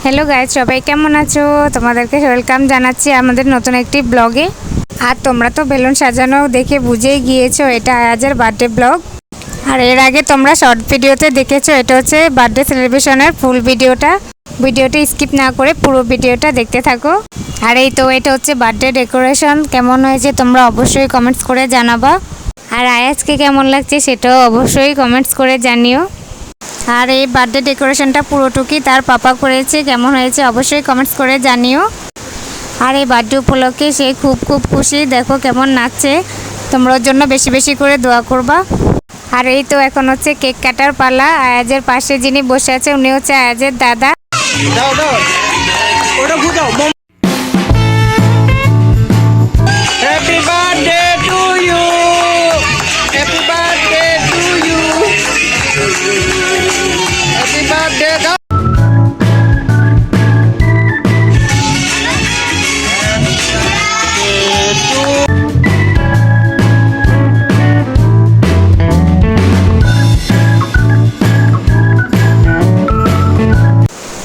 Hello guys, সবাই কেমন আছো? তোমাদেরকে ওয়েলকাম জানাচ্ছি আমাদের নতুন একটি ব্লগে। আর তোমরা তো বেলুন সাজানো দেখে বুঝেই গিয়েছো এটা আয়াজের বার্থডে ব্লগ। আর এর আগে তোমরা শর্ট ভিডিওতে দেখেছো এটা হচ্ছে বার্থডে সেলিব্রেশনের ফুল ভিডিওটা স্কিপ না করে পুরো ভিডিওটা দেখতে থাকো। আর এই তো এটা হচ্ছে বার্থডে ডেকোরেশন, কেমন হয়েছে তোমরা অবশ্যই কমেন্টস করে জানাবা। আর আয়াজকে কেমন লাগছে সেটাও অবশ্যই কমেন্টস করে জানিও। আর এই বার্থডে ডেকোরেশনটা পুরোটুকুই তার পাপা করেছে, কেমন হয়েছে অবশ্যই কমেন্টস করে জানিও। আর এই বার্থডে উপলক্ষে সে খুব খুশি, দেখো কেমন নাচছে। তোমরা ওর জন্য বেশি বেশি করে দোয়া করবা। আর এই তো এখন হচ্ছে কেক কাটার পালা। আয়াজের পাশে যিনি বসে আছে উনি হচ্ছে আয়াজের দাদা। Happy birthday to you. Happy birthday to you. Happy birthday to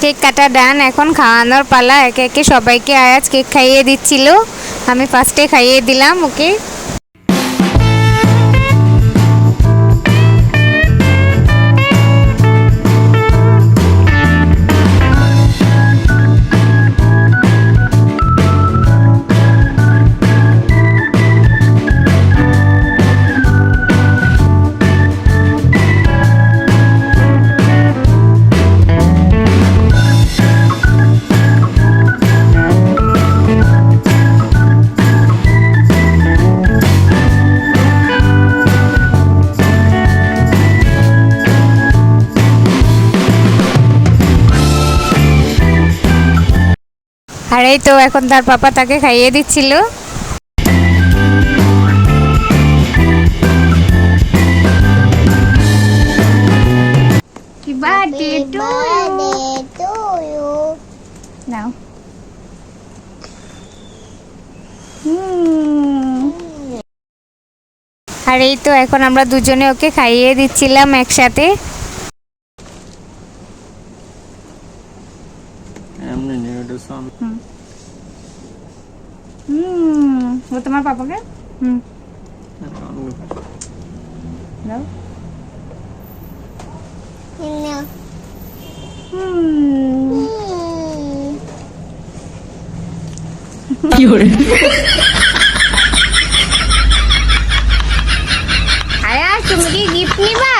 cake কাটা ডান, এখন খাওয়ানোর পালা। একে একে সবাইকে আয়াজ কেক খাইয়ে দিচ্ছিল, আমি ফার্স্টে খাইয়ে দিলাম ওকে। আর এই তো এখন তার পাপা তাকে খাইয়ে দিচ্ছিল। বার্থডে টু ইউ নাও। আর এই তো এখন আমরা দুজনে ওকে খাইয়ে দিচ্ছিলাম একসাথে। ও তোমার পাপাকে দাও। আয়া তুমি কি গিফট নিবা?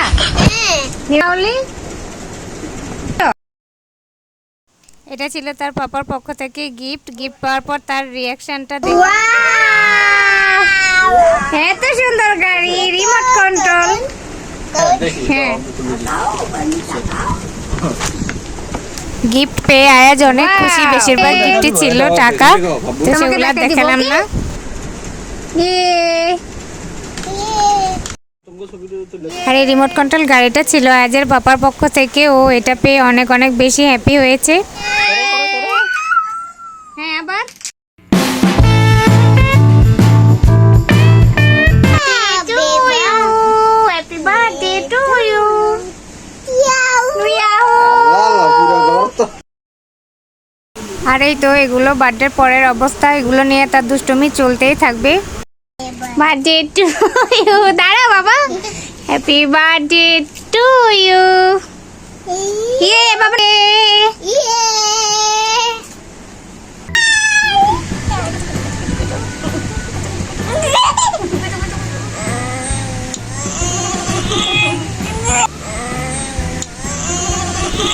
এটা ছিল তার পাপার পক্ষ থেকে গিফট পাওয়ার পর তার রিয়াকশনটা দেখো। এত সুন্দর গাড়ি, রিমোট কন্ট্রোল। হ্যাঁ, গিফট পেয়ে আয়াজ অনেক খুশি। বেশিরভাগ গিফটই ছিল টাকা, তো সেগুলো দেখালাম না। আর এই রিমোট কন্ট্রোল গাড়িটা ছিল আয়াজের পাপার পক্ষ থেকে। ও এটা পেয়ে অনেক বেশি হ্যাপি হয়েছে। হ্যাঁ, আবার হ্যাপি বার্থডে টু ইউ। আর এই তো এগুলো বার্থডের পরের অবস্থা, এগুলো নিয়ে তার দুষ্টুমি চলতেই থাকবে। বার্থডে টু ইউ, দাঁড়া বাবা। Happy birthday to you. ইয়ে বাবা,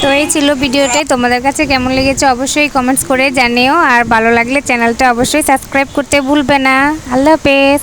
তো এই ছিল ভিডিওটাই। তোমাদের কাছে কেমন লেগেছে অবশ্যই কমেন্টস করে জানিও। আর ভালো লাগলে চ্যানেলটা অবশ্যই সাবস্ক্রাইব করতে ভুলবে না। আল্লাহ হাফেজ।